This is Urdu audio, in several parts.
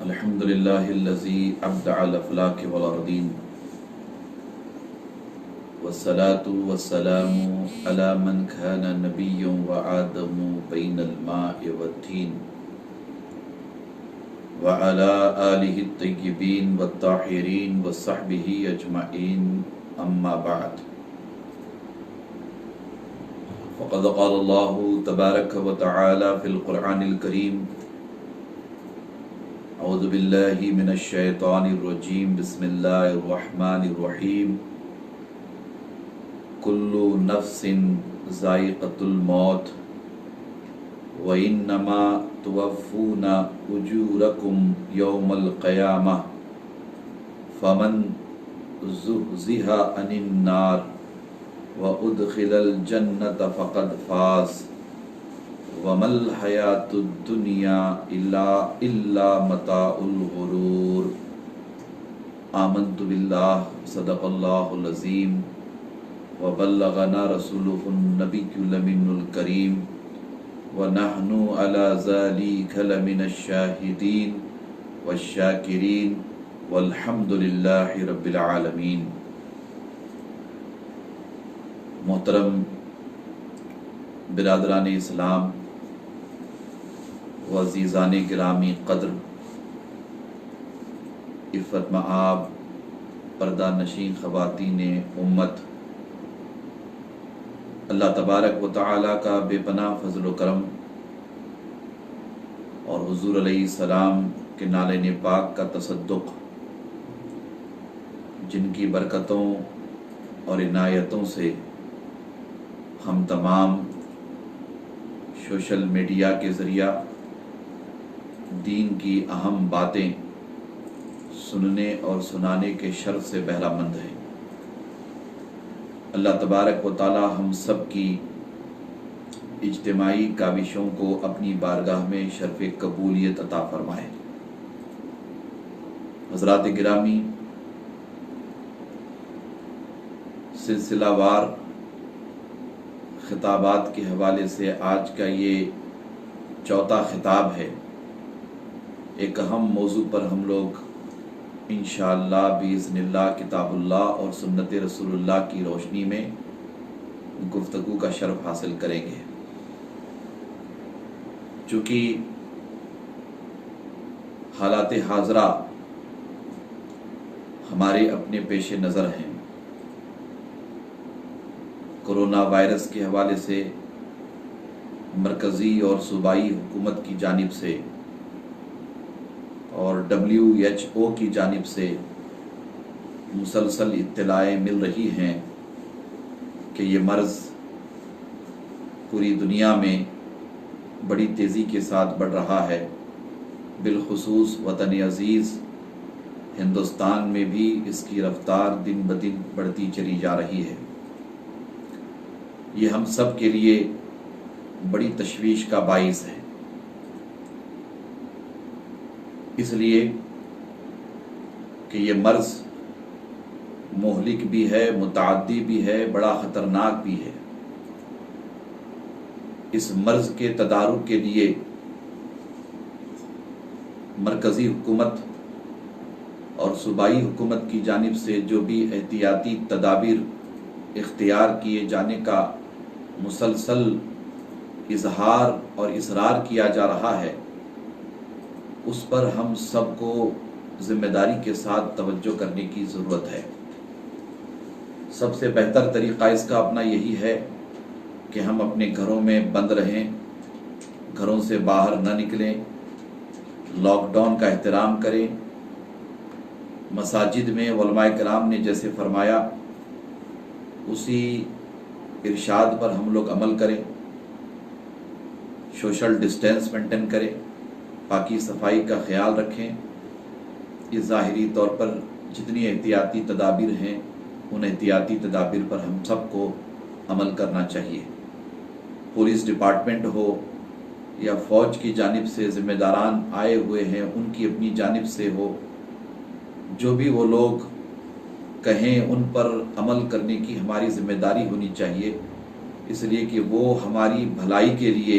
الحمدللہ ابدع الافلاک والارضین والصلاة والسلام علی من کان نبی وآدم بین الماء والتین وعلی آلہ الطیبین والطاہرین وصحبہ اجمعین اما بعد فقد قال اللہ تبارک وتعالی فی القرآن الکریم اعوذ باللہ من الشیطان الرجیم بسم اللہ الرحمن الرحیم کل نفس ذائقۃ الموت وإنما توفون أجوركم يوم القيامة فمن زحزح عن النار وأدخل الجنة فقد فاز وما الحياة الدنيا إلا متاع الغرور آمنت بالله صدق الله العظيم وبلغنا رسوله النبي الأمين الكريم ونحن على ذلك لمن الشاهدين والشاكرين والحمد لله رب العالمين۔ محترم برادران اسلام و عزیزان گرامی قدر، عفت مآب پردہ نشین خواتین امت، اللہ تبارک و تعالیٰ کا بے پناہ فضل و کرم اور حضور علیہ السلام کے نالین پاک کا تصدق، جن کی برکتوں اور عنایتوں سے ہم تمام سوشل میڈیا کے ذریعہ دین کی اہم باتیں سننے اور سنانے کے شرف سے بہرہ مند ہیں۔ اللہ تبارک و تعالی ہم سب کی اجتماعی کاوشوں کو اپنی بارگاہ میں شرف قبولیت عطا فرمائے۔ حضرات گرامی، سلسلہ وار خطابات کے حوالے سے آج کا یہ چوتھا خطاب ہے۔ ایک اہم موضوع پر ہم لوگ انشاءاللہ باذن اللہ کتاب اللہ اور سنت رسول اللہ کی روشنی میں گفتگو کا شرف حاصل کریں گے۔ چونکہ حالات حاضرہ ہمارے اپنے پیش نظر ہیں، کرونا وائرس کے حوالے سے مرکزی اور صوبائی حکومت کی جانب سے اور WHO کی جانب سے مسلسل اطلاعیں مل رہی ہیں کہ یہ مرض پوری دنیا میں بڑی تیزی کے ساتھ بڑھ رہا ہے، بالخصوص وطن عزیز ہندوستان میں بھی اس کی رفتار دن بدن بڑھتی چلی جا رہی ہے۔ یہ ہم سب کے لیے بڑی تشویش کا باعث ہے، اس لیے کہ یہ مرض مہلک بھی ہے، متعدی بھی ہے، بڑا خطرناک بھی ہے۔ اس مرض کے تدارک کے لیے مرکزی حکومت اور صوبائی حکومت کی جانب سے جو بھی احتیاطی تدابیر اختیار کیے جانے کا مسلسل اظہار اور اصرار کیا جا رہا ہے، اس پر ہم سب کو ذمہ داری کے ساتھ توجہ کرنے کی ضرورت ہے۔ سب سے بہتر طریقہ اس کا اپنا یہی ہے کہ ہم اپنے گھروں میں بند رہیں، گھروں سے باہر نہ نکلیں، لاک ڈاؤن کا احترام کریں، مساجد میں علماء کرام نے جیسے فرمایا اسی ارشاد پر ہم لوگ عمل کریں، سوشل ڈسٹینس مینٹین کریں، پاکی صفائی کا خیال رکھیں۔ اس ظاہری طور پر جتنی احتیاطی تدابیر ہیں ان احتیاطی تدابیر پر ہم سب کو عمل کرنا چاہیے۔ پولیس ڈپارٹمنٹ ہو یا فوج کی جانب سے ذمہ داران آئے ہوئے ہیں، ان کی اپنی جانب سے ہو، جو بھی وہ لوگ کہیں ان پر عمل کرنے کی ہماری ذمہ داری ہونی چاہیے، اس لیے کہ وہ ہماری بھلائی کے لیے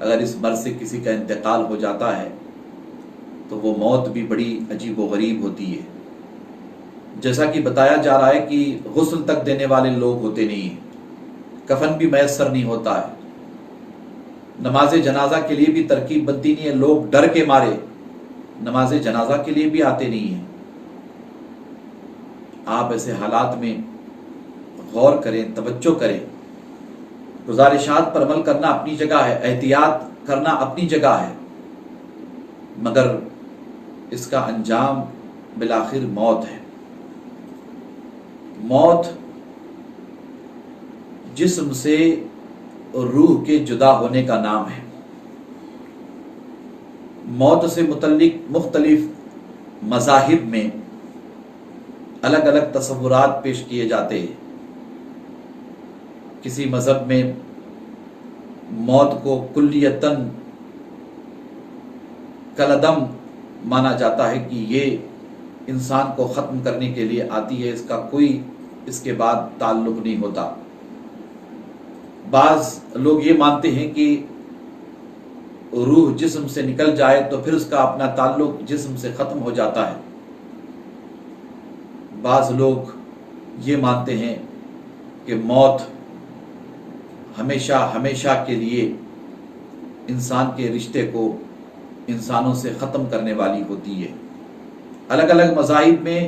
اگر اس مرض سے کسی کا انتقال ہو جاتا ہے تو وہ موت بھی بڑی عجیب و غریب ہوتی ہے۔ جیسا کہ بتایا جا رہا ہے کہ غسل تک دینے والے لوگ ہوتے نہیں ہیں، کفن بھی میسر نہیں ہوتا ہے، نماز جنازہ کے لیے بھی ترکیب بنتی نہیں ہے، لوگ ڈر کے مارے نماز جنازہ کے لیے بھی آتے نہیں ہیں۔ آپ ایسے حالات میں غور کریں، توجہ کریں، گزارشات پر عمل کرنا اپنی جگہ ہے، احتیاط کرنا اپنی جگہ ہے، مگر اس کا انجام بالآخر موت ہے۔ موت جسم سے روح کے جدا ہونے کا نام ہے۔ موت سے متعلق مختلف مذاہب میں الگ الگ تصورات پیش کیے جاتے ہیں۔ کسی مذہب میں موت کو کلیتاً کالعدم مانا جاتا ہے کہ یہ انسان کو ختم کرنے کے لیے آتی ہے، اس کا کوئی اس کے بعد تعلق نہیں ہوتا۔ بعض لوگ یہ مانتے ہیں کہ روح جسم سے نکل جائے تو پھر اس کا اپنا تعلق جسم سے ختم ہو جاتا ہے۔ بعض لوگ یہ مانتے ہیں کہ موت ہمیشہ ہمیشہ کے لیے انسان کے رشتے کو انسانوں سے ختم کرنے والی ہوتی ہے۔ الگ الگ مذاہب میں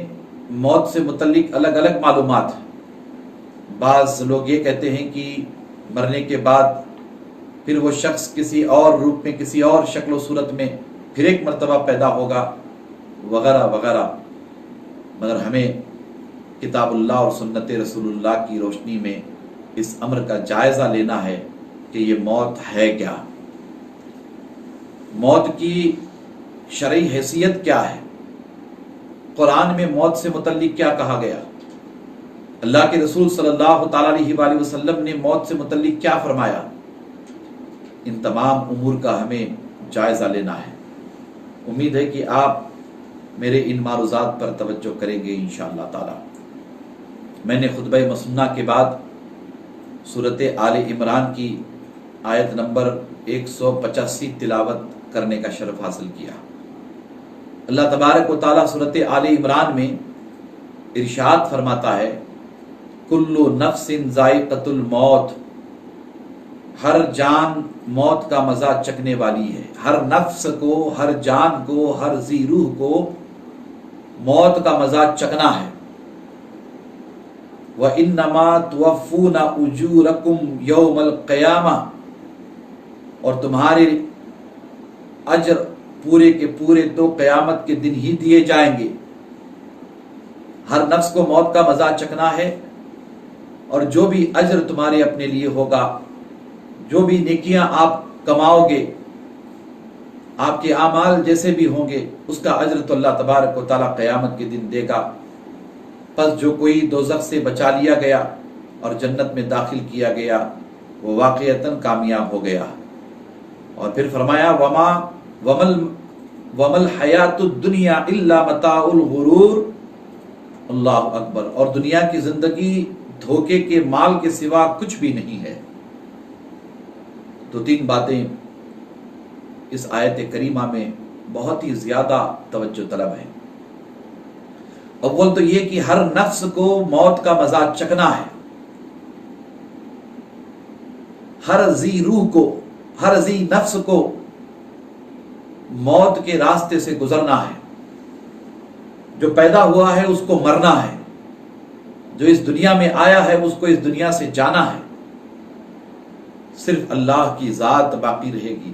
موت سے متعلق الگ الگ معلومات ہیں۔ بعض لوگ یہ کہتے ہیں کہ مرنے کے بعد پھر وہ شخص کسی اور روپ میں، کسی اور شکل و صورت میں پھر ایک مرتبہ پیدا ہوگا، وغیرہ وغیرہ، مگر ہمیں کتاب اللہ اور سنت رسول اللہ کی روشنی میں اس امر کا جائزہ لینا ہے کہ یہ موت ہے کیا، موت کی شرعی حیثیت کیا ہے، قرآن میں موت سے متعلق کیا کہا گیا، اللہ کے رسول صلی اللہ تعالیٰ علیہ وآلہ وسلم نے موت سے متعلق کیا فرمایا۔ ان تمام امور کا ہمیں جائزہ لینا ہے۔ امید ہے کہ آپ میرے ان معروضات پر توجہ کریں گے انشاءاللہ تعالی۔ میں نے خطبہ مسنہ کے بعد سورۃ آل عمران کی آیت نمبر 185 تلاوت کرنے کا شرف حاصل کیا۔ اللہ تبارک و تعالیٰ سورۃ آل عمران میں ارشاد فرماتا ہے، کل نفس ذائقۃ الموت، ہر جان موت کا مزہ چکھنے والی ہے۔ ہر نفس کو، ہر جان کو، ہر ذی روح کو موت کا مزہ چکھنا ہے۔ وَإِنَّمَا تُوَفُّونَ أُجُورَكُمْ يَوْمَ الْقِيَامَةِ، اور تمہارے اجر پورے کے پورے تو قیامت کے دن ہی دیے جائیں گے۔ ہر نفس کو موت کا مزہ چکھنا ہے، اور جو بھی اجر تمہارے اپنے لیے ہوگا، جو بھی نیکیاں آپ کماؤ گے، آپ کے اعمال جیسے بھی ہوں گے، اس کا اجر تو اللہ تبارک و تعالیٰ قیامت کے دن دے گا۔ پس جو کوئی دوزخ سے بچا لیا گیا اور جنت میں داخل کیا گیا، وہ واقعتاً کامیاب ہو گیا۔ اور پھر فرمایا، وَمَا الْحَيَاةُ الدُّنْيَا إِلَّا مَتَاعُ الْغُرُورِ، اللہ اکبر، اور دنیا کی زندگی دھوکے کے مال کے سوا کچھ بھی نہیں ہے۔ تو تین باتیں اس آیت کریمہ میں بہت ہی زیادہ توجہ طلب ہے۔ اول تو یہ کہ ہر نفس کو موت کا مزہ چکھنا ہے، ہر ذی روح کو، ہر ذی نفس کو موت کے راستے سے گزرنا ہے۔ جو پیدا ہوا ہے اس کو مرنا ہے، جو اس دنیا میں آیا ہے اس کو اس دنیا سے جانا ہے۔ صرف اللہ کی ذات باقی رہے گی۔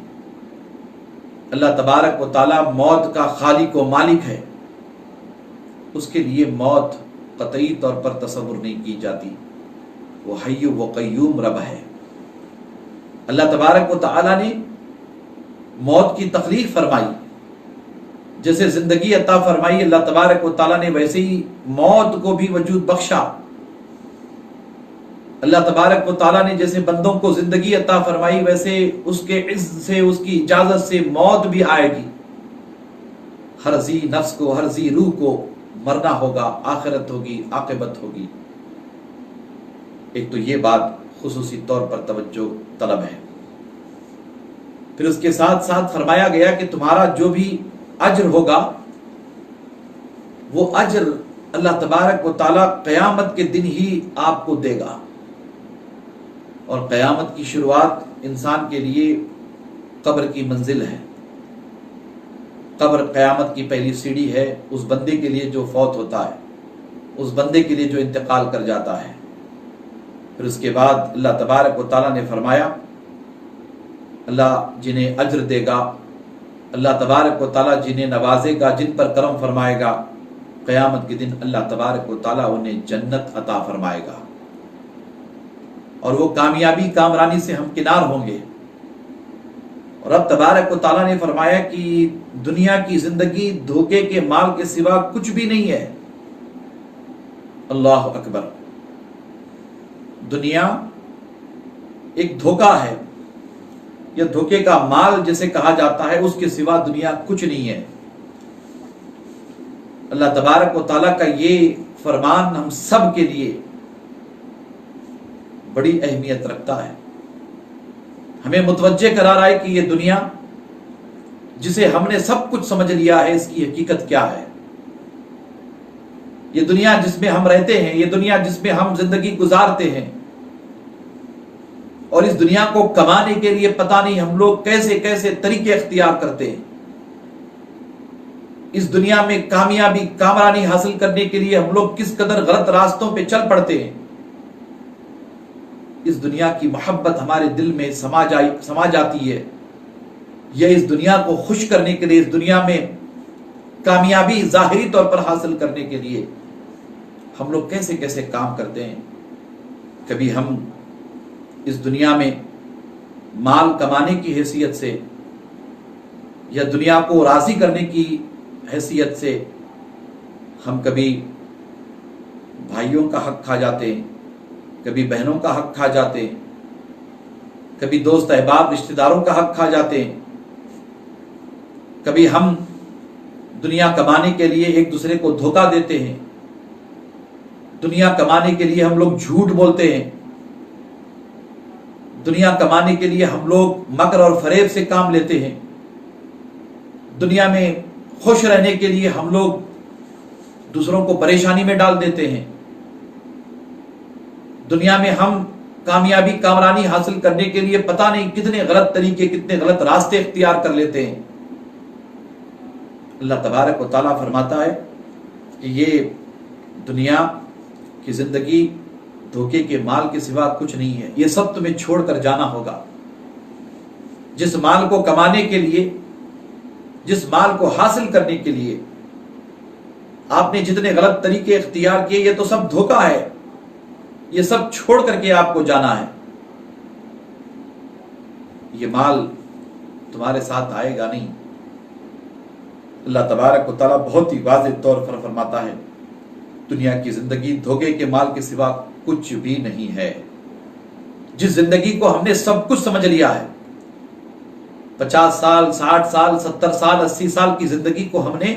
اللہ تبارک و تعالی موت کا خالق و مالک ہے، اس کے لیے موت قطعی طور پر تصور نہیں کی جاتی۔ وہ حی و قیوم رب ہے۔ اللہ تبارک و تعالی نے موت کی تخلیق فرمائی، جیسے زندگی عطا فرمائی اللہ تبارک و تعالی نے، ویسے ہی موت کو بھی وجود بخشا۔ اللہ تبارک و تعالیٰ نے جیسے بندوں کو زندگی عطا فرمائی، ویسے اس کے عزت سے، اس کی اجازت سے موت بھی آئے گی۔ ہر ذی نفس کو، ہر ذی روح کو مرنا ہوگا، آخرت ہوگی، عاقبت ہوگی۔ ایک تو یہ بات خصوصی طور پر توجہ طلب ہے۔ پھر اس کے ساتھ ساتھ فرمایا گیا کہ تمہارا جو بھی اجر ہوگا وہ اجر اللہ تبارک و تعالیٰ قیامت کے دن ہی آپ کو دے گا. اور قیامت کی شروعات انسان کے لیے قبر کی منزل ہے. قبر قیامت کی پہلی سیڑھی ہے اس بندے کے لیے جو فوت ہوتا ہے، اس بندے کے لیے جو انتقال کر جاتا ہے. پھر اس کے بعد اللہ تبارک و تعالیٰ نے فرمایا اللہ جنہیں اجر دے گا، اللہ تبارک و تعالیٰ جنہیں نوازے گا، جن پر کرم فرمائے گا، قیامت کے دن اللہ تبارک و تعالیٰ انہیں جنت عطا فرمائے گا اور وہ کامیابی کامرانی سے ہمکنار ہوں گے. اور اب تبارک و تعالیٰ نے فرمایا کہ دنیا کی زندگی دھوکے کے مال کے سوا کچھ بھی نہیں ہے. اللہ اکبر. دنیا ایک دھوکہ ہے، یا دھوکے کا مال جسے کہا جاتا ہے، اس کے سوا دنیا کچھ نہیں ہے. اللہ تبارک و تعالیٰ کا یہ فرمان ہم سب کے لیے بڑی اہمیت رکھتا ہے. ہمیں متوجہ کرا رہا ہے کہ یہ دنیا جسے ہم نے سب کچھ سمجھ لیا ہے، اس کی حقیقت کیا ہے. یہ دنیا جس میں ہم رہتے ہیں، یہ دنیا جس میں ہم زندگی گزارتے ہیں، اور اس دنیا کو کمانے کے لیے پتہ نہیں ہم لوگ کیسے کیسے طریقے اختیار کرتے ہیں. اس دنیا میں کامیابی کامرانی حاصل کرنے کے لیے ہم لوگ کس قدر غلط راستوں پہ چل پڑتے ہیں. اس دنیا کی محبت ہمارے دل میں سما جاتی ہے، یا اس دنیا کو خوش کرنے کے لیے، اس دنیا میں کامیابی ظاہری طور پر حاصل کرنے کے لیے ہم لوگ کیسے کیسے کام کرتے ہیں. کبھی ہم اس دنیا میں مال کمانے کی حیثیت سے یا دنیا کو راضی کرنے کی حیثیت سے ہم کبھی بھائیوں کا حق کھا جاتے ہیں، کبھی بہنوں کا حق کھا جاتے ہیں، کبھی دوست احباب رشتہ داروں کا حق کھا جاتے ہیں. کبھی ہم دنیا کمانے کے لیے ایک دوسرے کو دھوکہ دیتے ہیں، دنیا کمانے کے لیے ہم لوگ جھوٹ بولتے ہیں، دنیا کمانے کے لیے ہم لوگ مکر اور فریب سے کام لیتے ہیں، دنیا میں خوش رہنے کے لیے ہم لوگ دوسروں کو پریشانی میں ڈال دیتے ہیں. دنیا میں ہم کامیابی کامرانی حاصل کرنے کے لیے پتہ نہیں کتنے غلط طریقے، کتنے غلط راستے اختیار کر لیتے ہیں. اللہ تبارک و تعالیٰ فرماتا ہے کہ یہ دنیا کی زندگی دھوکے کے مال کے سوا کچھ نہیں ہے. یہ سب تمہیں چھوڑ کر جانا ہوگا. جس مال کو کمانے کے لیے، جس مال کو حاصل کرنے کے لیے آپ نے جتنے غلط طریقے اختیار کیے، یہ تو سب دھوکہ ہے. یہ سب چھوڑ کر کے آپ کو جانا ہے. یہ مال تمہارے ساتھ آئے گا نہیں. اللہ تبارک و تعالیٰ بہت ہی واضح طور پر فرماتا ہے دنیا کی زندگی دھوکے کے مال کے سوا کچھ بھی نہیں ہے. جس زندگی کو ہم نے سب کچھ سمجھ لیا ہے، 50 سال 60 سال 70 سال 80 سال کی زندگی کو ہم نے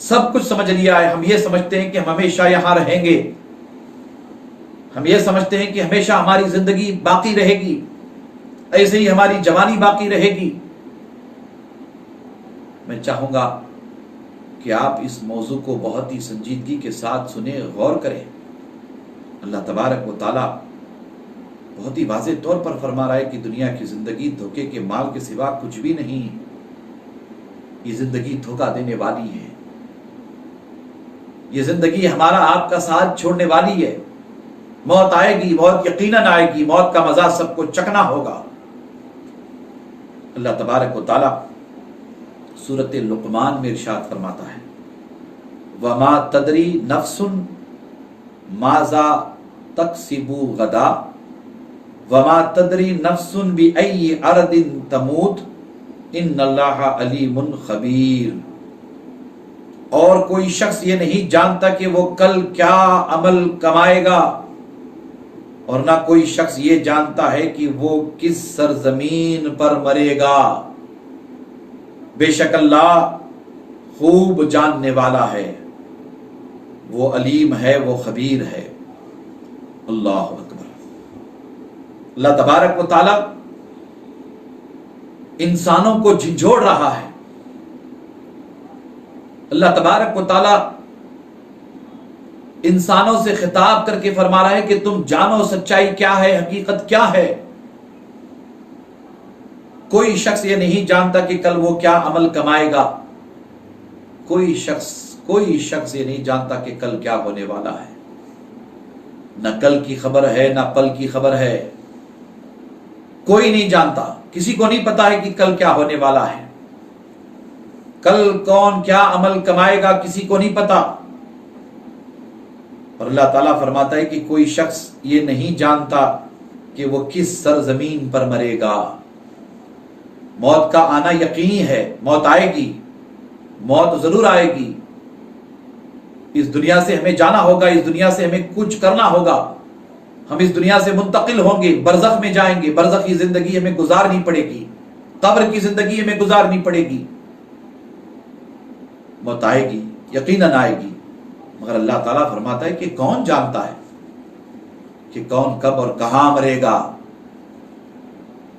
سب کچھ سمجھ لیا ہے. ہم یہ سمجھتے ہیں کہ ہم ہمیشہ یہاں رہیں گے، ہم یہ سمجھتے ہیں کہ ہمیشہ ہماری زندگی باقی رہے گی، ایسے ہی ہماری جوانی باقی رہے گی. میں چاہوں گا کہ آپ اس موضوع کو بہت ہی سنجیدگی کے ساتھ سنیں، غور کریں. اللہ تبارک و تعالیٰ بہت ہی واضح طور پر فرما رہا ہے کہ دنیا کی زندگی دھوکے کے مال کے سوا کچھ بھی نہیں. یہ زندگی دھوکہ دینے والی ہے. یہ زندگی ہمارا آپ کا ساتھ چھوڑنے والی ہے. موت آئے گی، موت یقیناً آئے گی، موت کا مزہ سب کو چکنا ہوگا. اللہ تبارک و تعالیٰ سورۃ لقمان میں ارشاد فرماتا ہے وَمَا تَدْرِي نَفْسٌ مَاذَا تَكْسِبُ غَدًا وَمَا تَدْرِي نَفْسٌ بِأَيِّ أَرْضٍ تَمُوتُ إِنَّ اللَّهَ عَلِيمٌ خَبِيرٌ. اور کوئی شخص یہ نہیں جانتا کہ وہ کل کیا عمل کمائے گا، اور نہ کوئی شخص یہ جانتا ہے کہ وہ کس سرزمین پر مرے گا. بے شک اللہ خوب جاننے والا ہے، وہ علیم ہے، وہ خبیر ہے. اللہ اکبر. اللہ تبارک و تعالی انسانوں کو جھنجھوڑ رہا ہے۔ اللہ تبارک و تعالی انسانوں سے خطاب کر کے فرما رہا ہے کہ تم جانو سچائی کیا ہے، حقیقت کیا ہے۔ کوئی شخص یہ نہیں جانتا کہ کل وہ کیا عمل کمائے گا، کوئی شخص یہ نہیں جانتا کہ کل کیا ہونے والا ہے۔ نہ کل کی خبر ہے، نہ پل کی خبر ہے، کوئی نہیں جانتا، کسی کو نہیں پتا ہے کہ کل کیا ہونے والا ہے، کل کون کیا عمل کمائے گا، کسی کو نہیں پتا۔ اور اللہ تعالیٰ فرماتا ہے کہ کوئی شخص یہ نہیں جانتا کہ وہ کس سرزمین پر مرے گا۔ موت کا آنا یقینی ہے، موت آئے گی، موت ضرور آئے گی۔ اس دنیا سے ہمیں جانا ہوگا، اس دنیا سے ہمیں کچھ کرنا ہوگا، ہم اس دنیا سے منتقل ہوں گے، برزخ میں جائیں گے، برزخی زندگی ہمیں گزارنی پڑے گی، قبر کی زندگی ہمیں گزارنی پڑے گی۔ موت آئے گی، یقیناً آئے گی، مگر اللہ تعالیٰ فرماتا ہے کہ کون جانتا ہے کہ کون کب اور کہاں مرے گا،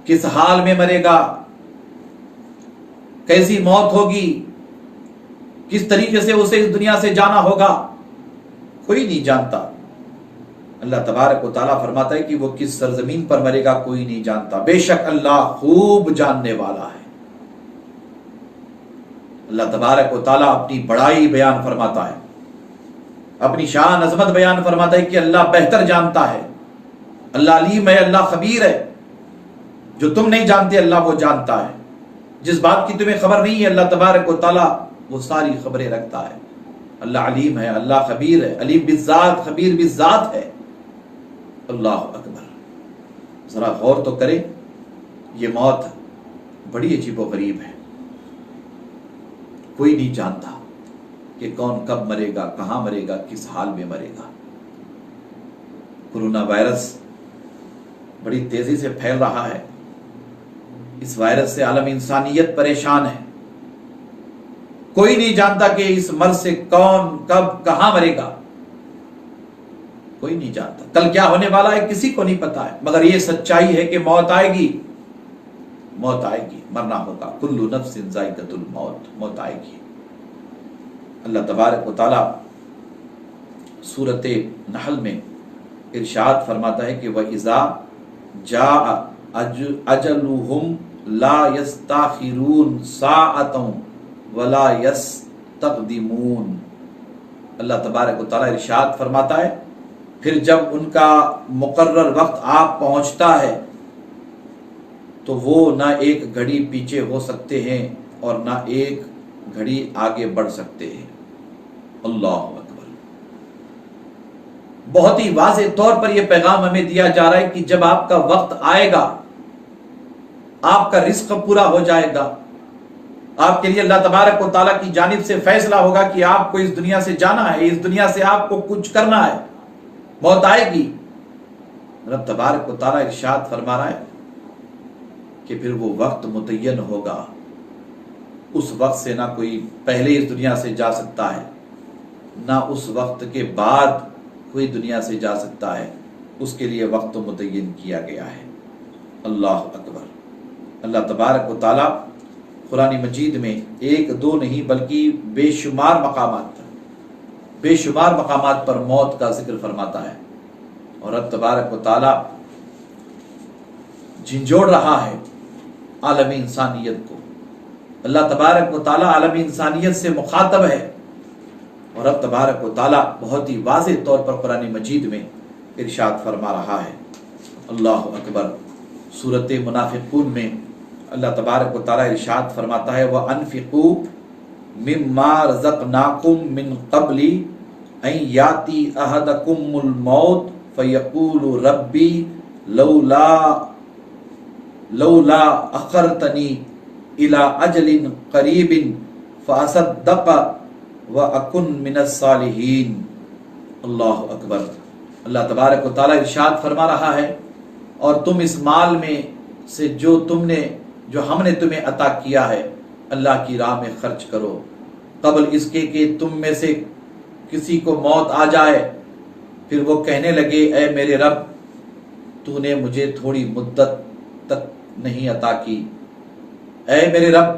کس حال میں مرے گا، کیسی موت ہوگی، کس طریقے سے اسے اس دنیا سے جانا ہوگا، کوئی نہیں جانتا۔ اللہ تبارک و تعالیٰ فرماتا ہے کہ وہ کس سرزمین پر مرے گا کوئی نہیں جانتا، بے شک اللہ خوب جاننے والا ہے۔ اللہ تبارک و تعالیٰ اپنی بڑائی بیان فرماتا ہے، اپنی شان عظمت بیان فرماتا ہے کہ اللہ بہتر جانتا ہے، اللہ علیم ہے، اللہ خبیر ہے۔ جو تم نہیں جانتے اللہ وہ جانتا ہے، جس بات کی تمہیں خبر نہیں ہے اللہ تبارک و تعالیٰ وہ ساری خبریں رکھتا ہے۔ اللہ علیم ہے، اللہ خبیر ہے، علیم بالذات، خبیر بالذات ہے۔ اللہ اکبر۔ ذرا غور تو کریں، یہ موت بڑی عجیب و غریب ہے، کوئی نہیں جانتا کہ کون کب مرے گا، کہاں مرے گا، کس حال میں مرے گا۔ کورونا وائرس بڑی تیزی سے پھیل رہا ہے، اس وائرس سے عالم انسانیت پریشان ہے، کوئی نہیں جانتا کہ اس مرض سے کون کب کہاں مرے گا، کوئی نہیں جانتا کل کیا ہونے والا ہے، کسی کو نہیں پتا ہے، مگر یہ سچائی ہے کہ موت آئے گی، موت آئے گی، مرنا ہوگا، کل نفس ذائقۃ الموت، موت آئے گی۔ اللہ تبارک و تعالی سورۃ نحل میں ارشاد فرماتا ہے کہ وَإِذَا جَاءَ أَجَلُهُمْ لَا يَسْتَأْخِرُونَ سَاعَةً وَلَا يَسْتَقْدِمُونَ۔ اللہ تبارک و تعالی ارشاد فرماتا ہے پھر جب ان کا مقرر وقت آ پہنچتا ہے تو وہ نہ ایک گھڑی پیچھے ہو سکتے ہیں اور نہ ایک گھڑی آگے بڑھ سکتے ہیں۔ اللہ اکبر۔ بہت ہی واضح طور پر یہ پیغام ہمیں دیا جا رہا ہے کہ جب آپ کا وقت آئے گا، آپ کا رزق پورا ہو جائے گا، آپ کے لیے اللہ تبارک و تعالیٰ کی جانب سے فیصلہ ہوگا کہ آپ کو اس دنیا سے جانا ہے، اس دنیا سے آپ کو کچھ کرنا ہے، موت آئے گی۔ رب تبارک و تعالیٰ ارشاد فرما رہا ہے کہ پھر وہ وقت متعین ہوگا، اس وقت سے نہ کوئی پہلے اس دنیا سے جا سکتا ہے، نہ اس وقت کے بعد کوئی دنیا سے جا سکتا ہے، اس کے لیے وقت متعین کیا گیا ہے۔ اللہ اکبر۔ اللہ تبارک و تعالیٰ قرآن مجید میں ایک دو نہیں بلکہ بے شمار مقامات پر موت کا ذکر فرماتا ہے، اور رب تبارک و تعالیٰ جھنجھوڑ رہا ہے عالم انسانیت کو۔ اللہ تبارک و تعالیٰ عالم انسانیت سے مخاطب ہے، اور رب تبارک و تعالیٰ بہت ہی واضح طور پر قرآن مجید میں ارشاد فرما رہا ہے۔ اللہ اکبر۔ سورۃ منافقون میں اللہ تبارک و تعالیٰ ارشاد فرماتا ہے وَأَنفِقُوا مِمَّا رَزَقْنَاكُم مِّن قَبْلِ أَن يَأْتِيَ أَحَدَكُمُ الْمَوْتُ فَيَقُولُ رَبِّي لَوْلَا أَخَّرْتَنِي إِلَىٰ أَجَلٍ قَرِيبٍ فَأَصَدَّقَ وَأَكُن مِّنَ الصَّالِحِينَ۔ اللہ اکبر۔ اللہ تبارک و تعالیٰ ارشاد فرما رہا ہے اور تم اس مال میں سے جو ہم نے تمہیں عطا کیا ہے اللہ کی راہ میں خرچ کرو، قبل اس کے کہ تم میں سے کسی کو موت آ جائے پھر وہ کہنے لگے اے میرے رب تو نے مجھے تھوڑی مدت تک نہیں عطا کی، اے میرے رب،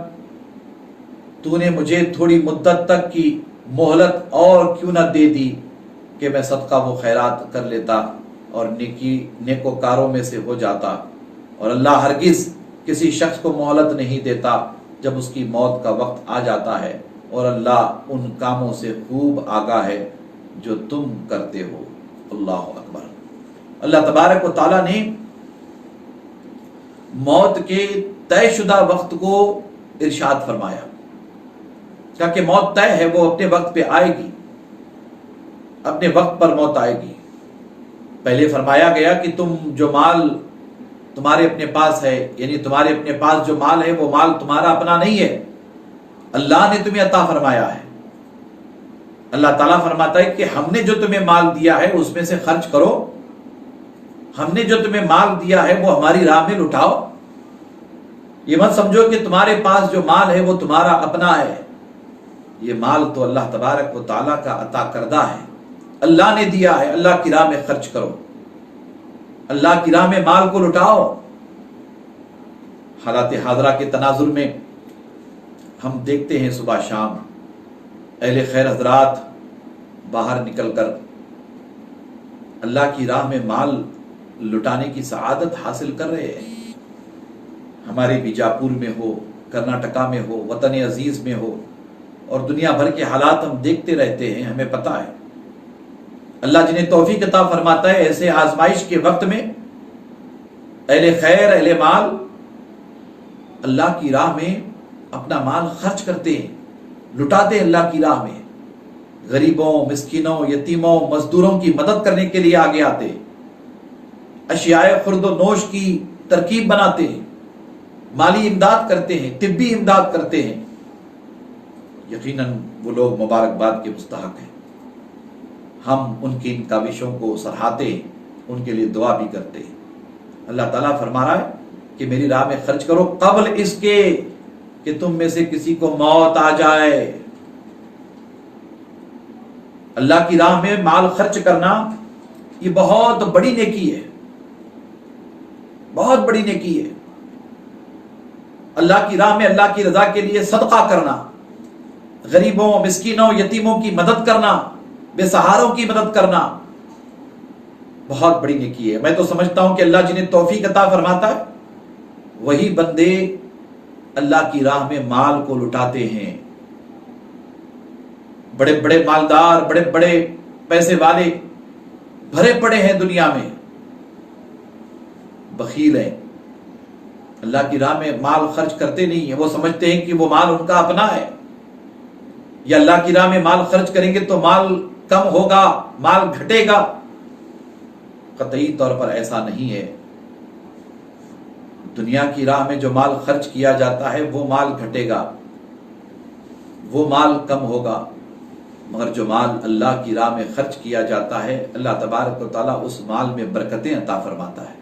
تو نے مجھے تھوڑی مدت تک کی مہلت اور کیوں نہ دے دی کہ میں صدقہ و خیرات کر لیتا اور نیکوکاروں میں سے ہو جاتا۔ اور اللہ ہرگز کسی شخص کو مہلت نہیں دیتا جب اس کی موت کا وقت آ جاتا ہے، اور اللہ ان کاموں سے خوب آگاہ ہے جو تم کرتے ہو۔ اللہ اکبر۔ اللہ تبارک و تعالیٰ نے موت کے طے شدہ وقت کو ارشاد فرمایا کہ موت طے ہے، وہ اپنے وقت پہ آئے گی، اپنے وقت پر موت آئے گی۔ پہلے فرمایا گیا کہ تم جو مال تمہارے اپنے پاس ہے، یعنی تمہارے اپنے پاس جو مال ہے وہ مال تمہارا اپنا نہیں ہے، اللہ نے تمہیں عطا فرمایا ہے۔ اللہ تعالیٰ فرماتا ہے کہ ہم نے جو تمہیں مال دیا ہے اس میں سے خرچ کرو، ہم نے جو تمہیں مال دیا ہے وہ ہماری راہ میں لٹاؤ۔ یہ مت سمجھو کہ تمہارے پاس جو مال ہے وہ تمہارا اپنا ہے، یہ مال تو اللہ تبارک و تعالیٰ کا عطا کردہ ہے، اللہ نے دیا ہے، اللہ کی راہ میں خرچ کرو، اللہ کی راہ میں مال کو لٹاؤ۔ حالات حاضرہ کے تناظر میں ہم دیکھتے ہیں صبح شام اہل خیر حضرات باہر نکل کر اللہ کی راہ میں مال لٹانے کی سعادت حاصل کر رہے ہیں۔ ہمارے بیجاپور میں ہو، کرناٹکا میں ہو، وطن عزیز میں ہو، اور دنیا بھر کے حالات ہم دیکھتے رہتے ہیں، ہمیں پتہ ہے۔ اللہ جنہیں توفیق عطا فرماتا ہے ایسے آزمائش کے وقت میں اہل خیر، اہل مال اللہ کی راہ میں اپنا مال خرچ کرتے ہیں، لٹاتے ہیں اللہ کی راہ میں، غریبوں، مسکینوں، یتیموں، مزدوروں کی مدد کرنے کے لیے آگے آتے، اشیاء خرد و نوش کی ترکیب بناتے ہیں، مالی امداد کرتے ہیں، طبی امداد کرتے ہیں۔ یقیناً وہ لوگ مبارکباد کے مستحق ہیں، ہم ان کی ان کاوشوں کو سراہتے ہیں، ان کے لیے دعا بھی کرتے ہیں۔ اللہ تعالیٰ فرما رہا ہے کہ میری راہ میں خرچ کرو قبل اس کے کہ تم میں سے کسی کو موت آ جائے۔ اللہ کی راہ میں مال خرچ کرنا یہ بہت بڑی نیکی ہے، بہت بڑی نیکی ہے۔ اللہ کی راہ میں اللہ کی رضا کے لیے صدقہ کرنا، غریبوں، مسکینوں، یتیموں کی مدد کرنا، بے سہاروں کی مدد کرنا بہت بڑی نیکی ہے۔ میں تو سمجھتا ہوں کہ اللہ جنہیں توفیق عطا فرماتا ہے وہی بندے اللہ کی راہ میں مال کو لٹاتے ہیں۔ بڑے بڑے مالدار، بڑے بڑے پیسے والے بھرے پڑے ہیں دنیا میں، بخیل ہیں، اللہ کی راہ میں مال خرچ کرتے نہیں ہیں۔ وہ سمجھتے ہیں کہ وہ مال ان کا اپنا ہے، یا اللہ کی راہ میں مال خرچ کریں گے تو مال کم ہوگا، مال گھٹے گا۔ قطعی طور پر ایسا نہیں ہے۔ دنیا کی راہ میں جو مال خرچ کیا جاتا ہے وہ مال گھٹے گا، وہ مال کم ہوگا، مگر جو مال اللہ کی راہ میں خرچ کیا جاتا ہے اللہ تبارک و تعالیٰ اس مال میں برکتیں عطا فرماتا ہے،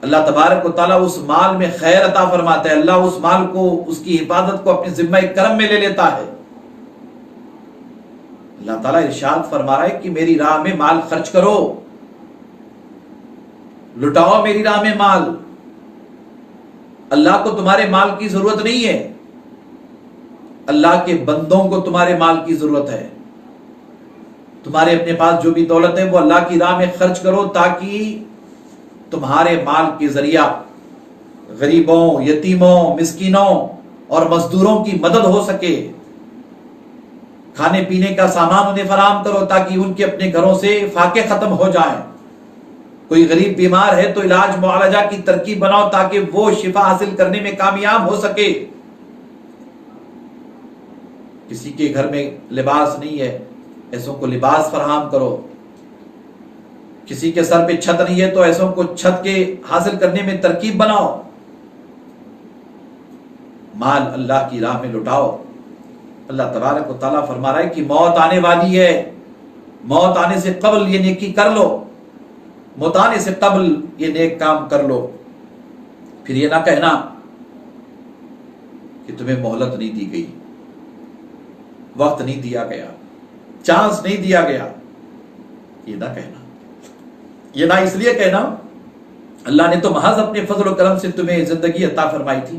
اللہ تبارک و تعالیٰ اس مال میں خیر عطا فرماتا ہے، اللہ اس مال کو، اس کی حفاظت کو اپنے ذمہ کرم میں لے لیتا ہے۔ اللہ تعالیٰ ارشاد فرما رہا ہے کہ میری راہ میں مال خرچ کرو، لٹاؤ میری راہ میں مال۔ اللہ کو تمہارے مال کی ضرورت نہیں ہے، اللہ کے بندوں کو تمہارے مال کی ضرورت ہے۔ تمہارے اپنے پاس جو بھی دولت ہے وہ اللہ کی راہ میں خرچ کرو تاکہ تمہارے مال کے ذریعہ غریبوں، یتیموں، مسکینوں اور مزدوروں کی مدد ہو سکے۔ کھانے پینے کا سامان انہیں فراہم کرو تاکہ ان کے اپنے گھروں سے فاقے ختم ہو جائیں۔ کوئی غریب بیمار ہے تو علاج معالجہ کی ترکیب بناؤ تاکہ وہ شفا حاصل کرنے میں کامیاب ہو سکے۔ کسی کے گھر میں لباس نہیں ہے، ایسوں کو لباس فراہم کرو۔ کسی کے سر پہ چھت نہیں ہے تو ایسوں کو چھت کے حاصل کرنے میں ترکیب بناؤ۔ مال اللہ کی راہ میں لٹاؤ۔ اللہ تبارک و تعالیٰ فرما رہا ہے کہ موت آنے والی ہے، موت آنے سے قبل یہ نیکی کر لو، موت آنے سے قبل یہ نیک کام کر لو۔ پھر یہ نہ کہنا کہ تمہیں مہلت نہیں دی گئی، وقت نہیں دیا گیا، چانس نہیں دیا گیا، یہ نہ کہنا۔ یہ نہ اس لیے کہنا اللہ نے تو محض اپنے فضل و کرم سے تمہیں زندگی عطا فرمائی تھی،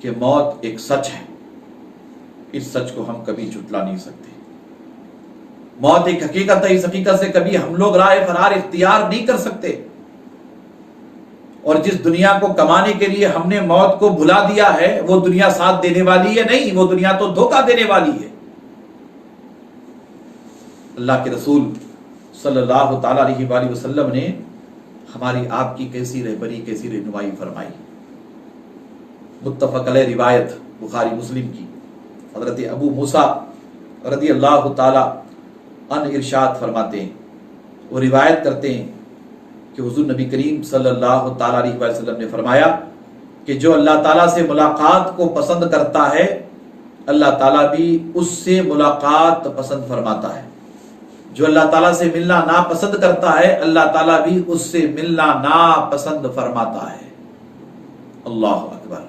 کہ موت ایک سچ ہے، اس سچ کو ہم کبھی جھٹلا نہیں سکتے۔ موت ایک حقیقت ہے، اس حقیقت سے کبھی ہم لوگ رائے فرار اختیار نہیں کر سکتے۔ اور جس دنیا کو کمانے کے لیے ہم نے موت کو بھلا دیا ہے، وہ دنیا ساتھ دینے والی ہے نہیں، وہ دنیا تو دھوکہ دینے والی ہے۔ اللہ کے رسول صلی اللہ تعالی علیہ وآلہ وسلم نے ہماری آپ کی کیسی رہبری، کیسی رہنمائی فرمائی۔ متفق علیہ روایت بخاری مسلم کی، حضرت ابو موسیٰ رضی اللہ تعالی عنہ ارشاد فرماتے ہیں، وہ روایت کرتے ہیں کہ حضور نبی کریم صلی اللہ تعالی علیہ وسلم نے فرمایا کہ جو اللہ تعالیٰ سے ملاقات کو پسند کرتا ہے، اللہ تعالیٰ بھی اس سے ملاقات پسند فرماتا ہے۔ جو اللہ تعالیٰ سے ملنا ناپسند کرتا ہے، اللہ تعالیٰ بھی اس سے ملنا ناپسند فرماتا ہے۔ اللہ اکبر۔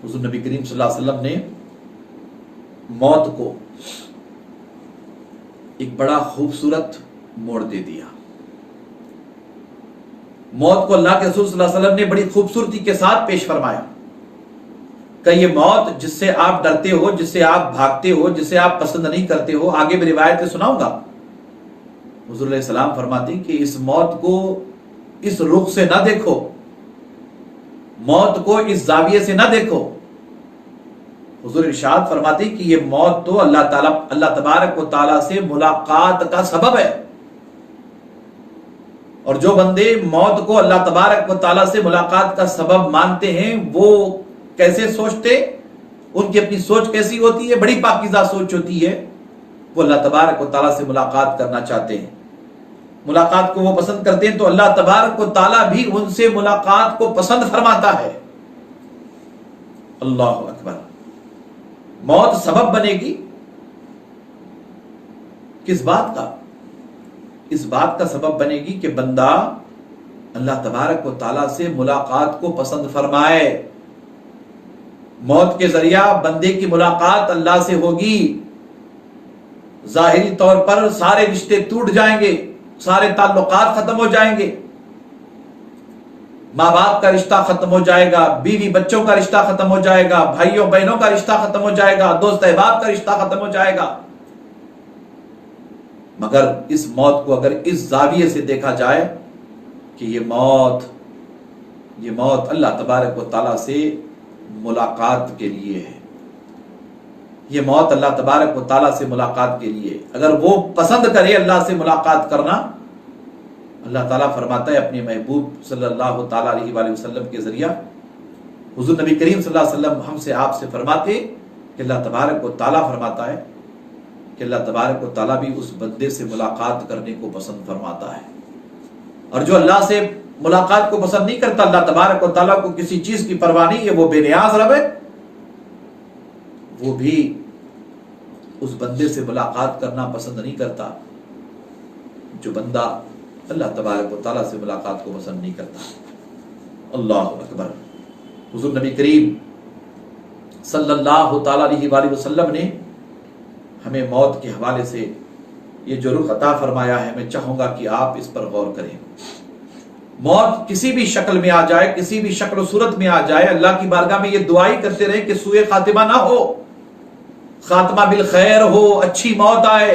حضور نبی کریم صلی اللہ علیہ وسلم نے موت کو ایک بڑا خوبصورت موڑ دے دیا۔ موت کو اللہ کے رسول صلی اللہ علیہ وسلم نے بڑی خوبصورتی کے ساتھ پیش فرمایا کہ یہ موت جس سے آپ ڈرتے ہو، جس سے آپ بھاگتے ہو، جس سے آپ پسند نہیں کرتے ہو، آگے میں روایتیں سناؤں گا۔ حضور علیہ السلام فرماتے ہیں کہ اس موت کو اس رخ سے نہ دیکھو، موت کو اس زاویے سے نہ دیکھو۔ حضور ارشاد فرماتے ہیں کہ یہ موت تو اللہ تبارک و تعالیٰ سے ملاقات کا سبب ہے، اور جو بندے موت کو اللہ تبارک و تعالیٰ سے ملاقات کا سبب مانتے ہیں، وہ کیسے سوچتے، ان کی اپنی سوچ کیسی ہوتی ہے؟ بڑی پاکیزہ سوچ ہوتی ہے۔ وہ اللہ تبارک و تعالیٰ سے ملاقات کرنا چاہتے ہیں، ملاقات کو وہ پسند کرتے ہیں، تو اللہ تبارک و تعالیٰ بھی ان سے ملاقات کو پسند فرماتا ہے۔ اللہ اکبر۔ موت سبب بنے گی کس بات کا؟ اس بات کا سبب بنے گی کہ بندہ اللہ تبارک و تعالیٰ سے ملاقات کو پسند فرمائے۔ موت کے ذریعہ بندے کی ملاقات اللہ سے ہوگی، ظاہری طور پر سارے رشتے ٹوٹ جائیں گے، سارے تعلقات ختم ہو جائیں گے، ماں باپ کا رشتہ ختم ہو جائے گا، بیوی بچوں کا رشتہ ختم ہو جائے گا، بھائیوں بہنوں کا رشتہ ختم ہو جائے گا، دوست احباب کا رشتہ ختم ہو جائے گا۔ مگر اس موت کو اگر اس زاویے سے دیکھا جائے کہ یہ موت اللہ تبارک و تعالیٰ سے ملاقات کے لیے ہے، یہ موت اللہ تبارک و تعالیٰ سے ملاقات کے لیے، اگر وہ پسند کرے اللہ سے ملاقات کرنا، اللہ تعالیٰ فرماتا ہے اپنے محبوب صلی اللہ تعالیٰ علیہ وآلہ وسلم کے ذریعہ، حضور نبی کریم صلی اللہ علیہ وسلم ہم سے آپ سے فرماتے کہ اللہ تبارک و تعالیٰ فرماتا ہے کہ اللہ تبارک و تعالیٰ بھی اس بندے سے ملاقات کرنے کو پسند فرماتا ہے۔ اور جو اللہ سے ملاقات کو پسند نہیں کرتا، اللہ تبارک و تعالیٰ کو کسی چیز کی پرواہ نہیں ہے، وہ بے نیاز رب ہے، وہ بھی اس بندے سے ملاقات کرنا پسند نہیں کرتا جو بندہ اللہ تبارک و تعالیٰ سے ملاقات کو پسند نہیں کرتا۔ اللہ اکبر۔ حضور نبی کریم صلی اللہ تعالیٰ علیہ وآلہ وسلم نے ہمیں موت کے حوالے سے یہ جو رخ عطا فرمایا ہے، میں چاہوں گا کہ آپ اس پر غور کریں۔ موت کسی بھی شکل میں آ جائے، کسی بھی شکل و صورت میں آ جائے، اللہ کی بارگاہ میں یہ دعائی کرتے رہے کہ سوء خاتمہ نہ ہو، خاتمہ بالخیر ہو، اچھی موت آئے۔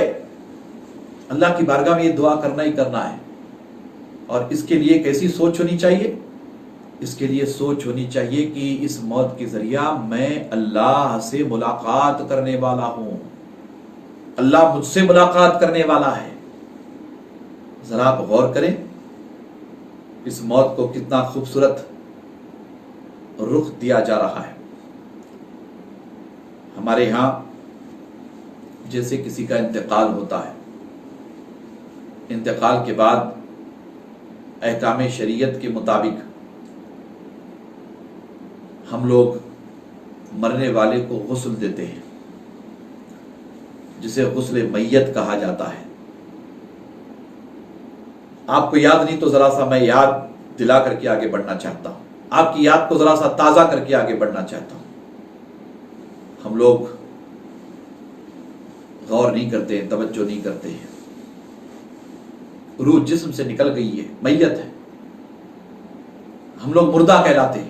اللہ کی بارگاہ میں یہ دعا کرنا ہی کرنا ہے۔ اور اس کے لیے کیسی سوچ ہونی چاہیے؟ اس کے لیے سوچ ہونی چاہیے کہ اس موت کے ذریعہ میں اللہ سے ملاقات کرنے والا ہوں، اللہ مجھ سے ملاقات کرنے والا ہے۔ ذرا آپ غور کریں اس موت کو کتنا خوبصورت رخ دیا جا رہا ہے۔ ہمارے ہاں جیسے کسی کا انتقال ہوتا ہے، انتقال کے بعد احکام شریعت کے مطابق ہم لوگ مرنے والے کو غسل دیتے ہیں، جسے غسل میت کہا جاتا ہے۔ آپ کو یاد نہیں تو ذرا سا میں یاد دلا کر کے آگے بڑھنا چاہتا ہوں، آپ کی یاد کو ذرا سا تازہ کر کے آگے بڑھنا چاہتا ہوں۔ ہم لوگ غور نہیں کرتے ہیں، توجہ نہیں کرتے ہیں، روح جسم سے نکل گئی ہے، میت ہے، ہم لوگ مردہ کہلاتے ہیں۔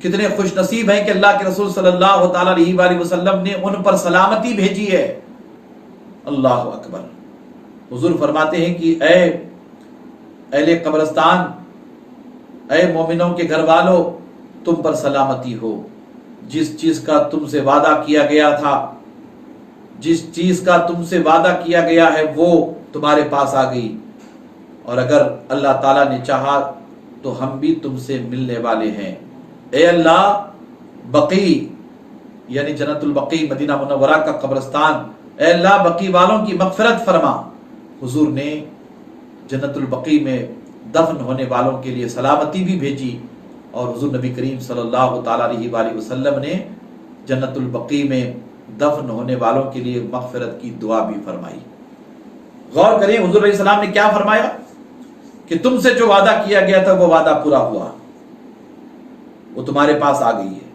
کتنے خوش نصیب ہیں کہ اللہ کے رسول صلی اللہ تعالیٰ علیہ وآلہ وسلم نے ان پر سلامتی بھیجی ہے۔ اللہ اکبر۔ حضور فرماتے ہیں کہ اے اہل قبرستان، اے مومنوں کے گھر والوں، تم پر سلامتی ہو۔ جس چیز کا تم سے وعدہ کیا گیا تھا، جس چیز کا تم سے وعدہ کیا گیا ہے وہ تمہارے پاس آ گئی، اور اگر اللہ تعالیٰ نے چاہا تو ہم بھی تم سے ملنے والے ہیں۔ اے اللہ، بقی یعنی جنت البقیع مدینہ منورہ کا قبرستان، اے اللہ بقیع والوں کی مغفرت فرما۔ حضور نے جنت البقیع میں دفن ہونے والوں کے لیے سلامتی بھی بھیجی، اور حضور نبی کریم صلی اللہ تعالیٰ علیہ وآلہ وسلم نے جنت البقیع میں دفن ہونے والوں کے لیے مغفرت کی دعا بھی فرمائی۔ غور کریں حضور علیہ السلام نے کیا فرمایا کہ تم سے جو وعدہ کیا گیا تھا وہ وعدہ پورا ہوا، وہ تمہارے پاس آ گئی ہے،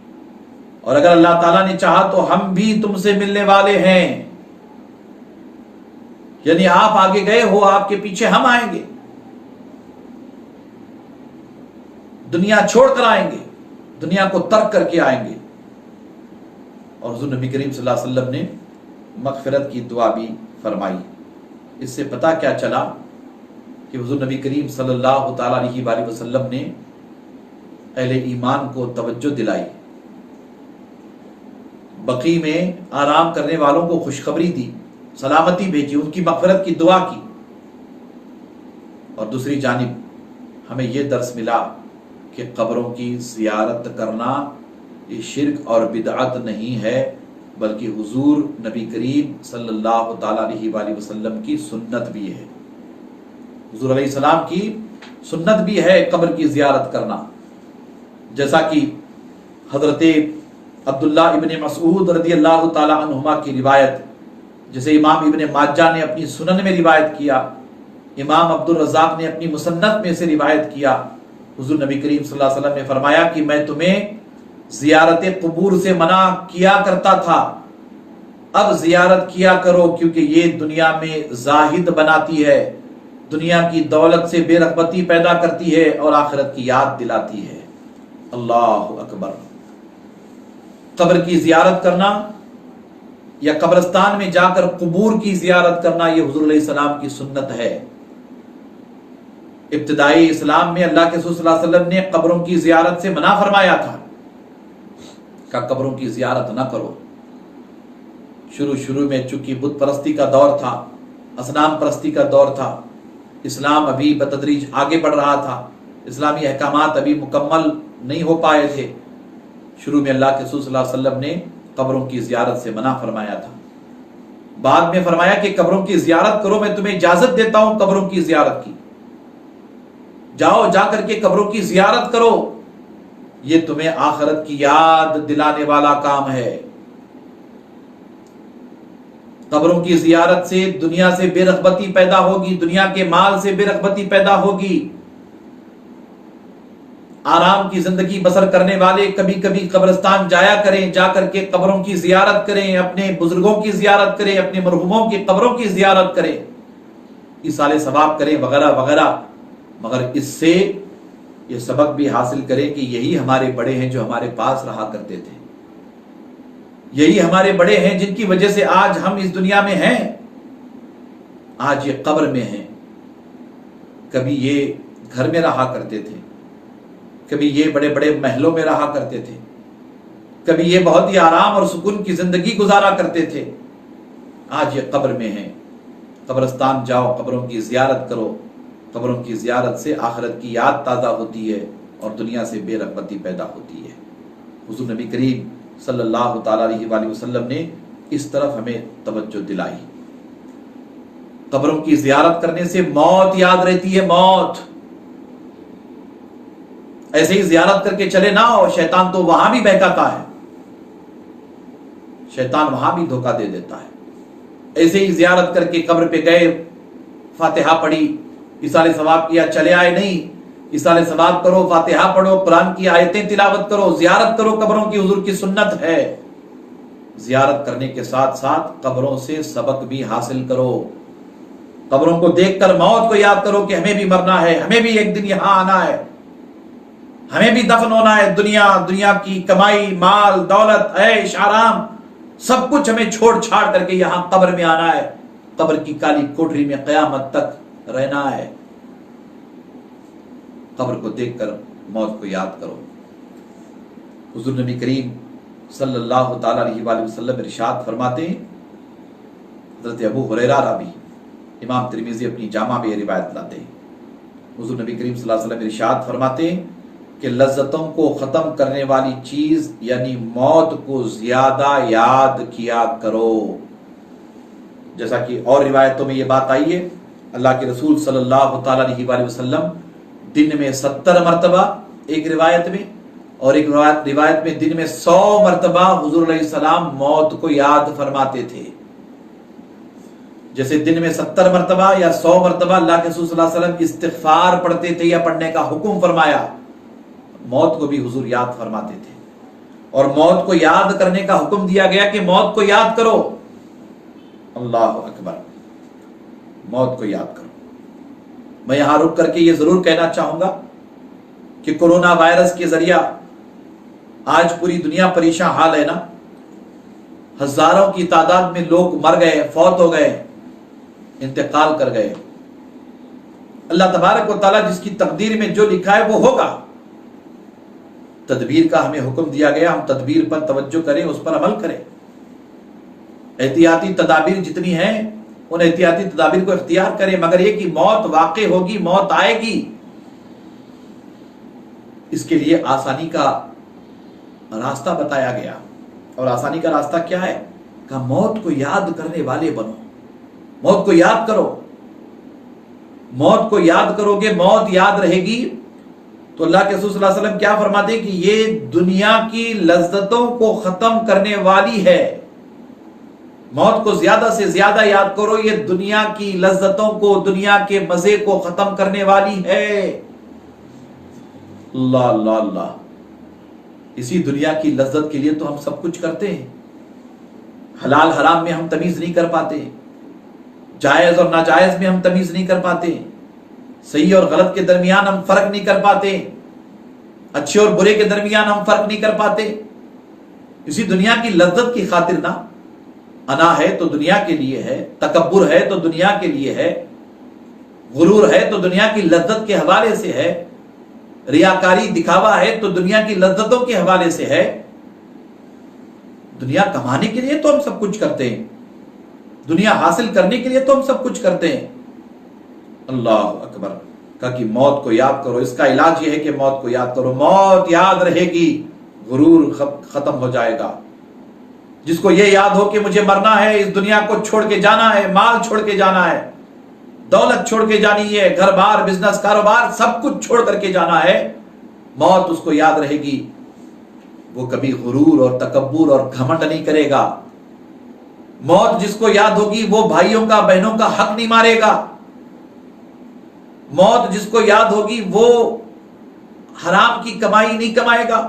اور اگر اللہ تعالیٰ نے چاہا تو ہم بھی تم سے ملنے والے ہیں۔ یعنی آپ آگے گئے ہو، آپ کے پیچھے ہم آئیں گے، دنیا چھوڑ کر آئیں گے، دنیا کو ترک کر کے آئیں گے۔ اور حضور نبی کریم صلی اللہ علیہ وسلم نے مغفرت کی دعا بھی فرمائی۔ اس سے پتہ کیا چلا کہ حضور نبی کریم صلی اللہ تعالیٰ علیہ وآلہ وسلم نے اہل ایمان کو توجہ دلائی، بقیع میں آرام کرنے والوں کو خوشخبری دی، سلامتی بھیجی، ان کی مغفرت کی دعا کی۔ اور دوسری جانب ہمیں یہ درس ملا کہ قبروں کی زیارت کرنا یہ شرک اور بدعت نہیں ہے، بلکہ حضور نبی کریم صلی اللہ تعالیٰ علیہ وآلہ وسلم کی سنت بھی ہے۔ حضور علیہ السلام کی سنت بھی ہے قبر کی زیارت کرنا، جیسا کہ حضرت عبداللہ ابن مسعود رضی اللہ تعالیٰ عنہما کی روایت، جسے امام ابن ماجہ نے اپنی سنن میں روایت کیا، امام عبد الرزاق نے اپنی مسنت میں سے روایت کیا۔ حضور نبی کریم صلی اللہ علیہ وسلم نے فرمایا کہ میں تمہیں زیارت قبور سے منع کیا کرتا تھا، اب زیارت کیا کرو، کیونکہ یہ دنیا میں زاہد بناتی ہے، دنیا کی دولت سے بے رغبتی پیدا کرتی ہے اور آخرت کی یاد دلاتی ہے۔ اللہ اکبر۔ قبر کی زیارت کرنا یا قبرستان میں جا کر قبور کی زیارت کرنا یہ حضور علیہ السلام کی سنت ہے۔ ابتدائی اسلام میں اللہ کے رسول صلی اللہ علیہ وسلم نے قبروں کی زیارت سے منع فرمایا تھا کہ قبروں کی زیارت نہ کرو۔ شروع میں چونکہ بت پرستی کا دور تھا، اصنام پرستی کا دور تھا، اسلام ابھی بتدریج آگے بڑھ رہا تھا، اسلامی احکامات ابھی مکمل نہیں ہو پائے تھے۔ شروع میں اللہ کے رسول صلی اللہ علیہ وسلم نے قبروں کی زیارت سے منع فرمایا تھا۔ بعد میں فرمایا کہ قبروں کی زیارت کرو، میں تمہیں اجازت دیتا ہوں قبروں کی زیارت کی، جاؤ جا کر کے قبروں کی زیارت کرو، یہ تمہیں آخرت کی یاد دلانے والا کام ہے۔ قبروں کی زیارت سے دنیا سے بے رغبتی پیدا ہوگی، دنیا کے مال سے بے رغبتی پیدا ہوگی۔ آرام کی زندگی بسر کرنے والے کبھی کبھی قبرستان جایا کریں، جا کر کے قبروں کی زیارت کریں، اپنے بزرگوں کی زیارت کریں، اپنے مرحوموں کی قبروں کی زیارت کریں، ایصال ثواب کریں وغیرہ وغیرہ، مگر اس سے یہ سبق بھی حاصل کریں کہ یہی ہمارے بڑے ہیں جو ہمارے پاس رہا کرتے تھے، یہی ہمارے بڑے ہیں جن کی وجہ سے آج ہم اس دنیا میں ہیں، آج یہ قبر میں ہیں۔ کبھی یہ گھر میں رہا کرتے تھے، کبھی یہ بڑے بڑے محلوں میں رہا کرتے تھے، کبھی یہ بہت ہی آرام اور سکون کی زندگی گزارا کرتے تھے، آج یہ قبر میں ہیں۔ قبرستان جاؤ، قبروں کی زیارت کرو، قبروں کی زیارت سے آخرت کی یاد تازہ ہوتی ہے اور دنیا سے بے رغبتی پیدا ہوتی ہے۔ حضور نبی کریم صلی اللہ تعالیٰ علیہ وآلہ وسلم نے اس طرف ہمیں توجہ دلائی۔ قبروں کی زیارت کرنے سے موت یاد رہتی ہے، موت ایسے ہی زیارت کر کے چلے نہ ہو، شیطان تو وہاں بھی بہکاتا ہے، شیطان وہاں بھی دھوکہ دے دیتا ہے۔ ایسے ہی زیارت کر کے قبر پہ گئے، فاتحہ پڑھی، ایصال ثواب کیا، چلے آئے نہیں۔ ایصال ثواب کرو، فاتحہ پڑھو، قرآن کی آیتیں تلاوت کرو، زیارت کرو قبروں کی، حضور کی سنت ہے۔ زیارت کرنے کے ساتھ ساتھ قبروں سے سبق بھی حاصل کرو، قبروں کو دیکھ کر موت کو یاد کرو کہ ہمیں بھی مرنا ہے، ہمیں بھی ایک دن یہاں آنا ہے، ہمیں بھی دفن ہونا ہے، دنیا کی کمائی، مال، دولت، عیش، آرام، سب کچھ ہمیں چھوڑ چھاڑ کر کے یہاں قبر میں آنا ہے، قبر کی کالی کوٹری میں قیامت تک رہنا ہے۔ قبر کو دیکھ کر موت کو یاد کرو۔ حضور نبی کریم صلی اللہ تعالی علیہ وآلہ وسلم ارشاد فرماتے ہیں، حضرت ابو ہریرہ راوی، امام ترمذی اپنی جامع میں یہ روایت لاتے ہیں، حضور نبی کریم صلی اللہ علیہ وسلم ارشاد فرماتے ہیں کہ لذتوں کو ختم کرنے والی چیز یعنی موت کو زیادہ یاد کیا کرو۔ جیسا کہ اور روایتوں میں یہ بات آئی ہے، اللہ کے رسول صلی اللہ تعالی علیہ وآلہ وسلم دن میں 70 مرتبہ ایک روایت میں، اور ایک روایت میں دن میں 100 مرتبہ حضور علیہ السلام موت کو یاد فرماتے تھے۔ جیسے دن میں 70 مرتبہ یا 100 مرتبہ اللہ کے رسول صلی اللہ علیہ وسلم استغفار پڑھتے تھے یا پڑھنے کا حکم فرمایا، موت کو بھی حضور یاد فرماتے تھے، اور موت کو یاد کرنے کا حکم دیا گیا کہ موت کو یاد کرو۔ اللہ اکبر، موت کو یاد کرو۔ میں یہاں رک کر کے یہ ضرور کہنا چاہوں گا کہ کورونا وائرس کے ذریعہ آج پوری دنیا پریشان حال ہے نا، ہزاروں کی تعداد میں لوگ مر گئے، فوت ہو گئے، انتقال کر گئے۔ اللہ تبارک و تعالیٰ جس کی تقدیر میں جو لکھا ہے وہ ہوگا۔ تدبیر کا ہمیں حکم دیا گیا، ہم تدبیر پر توجہ کریں، اس پر عمل کریں، احتیاطی تدابیر جتنی ہیں ان احتیاطی تدابیر کو اختیار کریں، مگر یہ کہ موت واقع ہوگی، موت آئے گی، اس کے لیے آسانی کا راستہ بتایا گیا۔ اور آسانی کا راستہ کیا ہے؟ کہ موت کو یاد کرنے والے بنو، موت کو یاد کرو۔ موت کو یاد کرو گے، موت یاد رہے گی تو اللہ کے رسول صلی اللہ علیہ وسلم کیا فرماتے ہیں کہ یہ دنیا کی لذتوں کو ختم کرنے والی ہے۔ موت کو زیادہ سے زیادہ یاد کرو، یہ دنیا کی لذتوں کو، دنیا کے مزے کو ختم کرنے والی ہے۔ اللہ اللہ اللہ، اسی دنیا کی لذت کے لیے تو ہم سب کچھ کرتے ہیں۔ حلال حرام میں ہم تمیز نہیں کر پاتے، جائز اور ناجائز میں ہم تمیز نہیں کر پاتے، صحیح اور غلط کے درمیان ہم فرق نہیں کر پاتے، اچھے اور برے کے درمیان ہم فرق نہیں کر پاتے۔ اسی دنیا کی لذت کی خاطر نا، انا ہے تو دنیا کے لیے ہے، تکبر ہے تو دنیا کے لیے ہے، غرور ہے تو دنیا کی لذت کے حوالے سے ہے، ریاکاری دکھاوا ہے تو دنیا کی لذتوں کے حوالے سے ہے۔ دنیا کمانے کے لیے تو ہم سب کچھ کرتے ہیں، دنیا حاصل کرنے کے لیے تو ہم سب کچھ کرتے ہیں۔ اللہ اکبر، کہا کہ موت کو یاد کرو، اس کا علاج یہ ہے کہ موت کو یاد کرو۔ موت یاد رہے گی، غرور ختم ہو جائے گا۔ جس کو یہ یاد ہو کہ مجھے مرنا ہے، اس دنیا کو چھوڑ کے جانا ہے، مال چھوڑ کے جانا ہے، دولت چھوڑ کے جانی ہے، گھر بار، بزنس، کاروبار، سب کچھ چھوڑ کر کے جانا ہے، موت اس کو یاد رہے گی، وہ کبھی غرور اور تکبر اور گھمنڈ نہیں کرے گا۔ موت جس کو یاد ہوگی وہ بھائیوں کا، بہنوں کا حق نہیں مارے گا۔ موت جس کو یاد ہوگی وہ حرام کی کمائی نہیں کمائے گا۔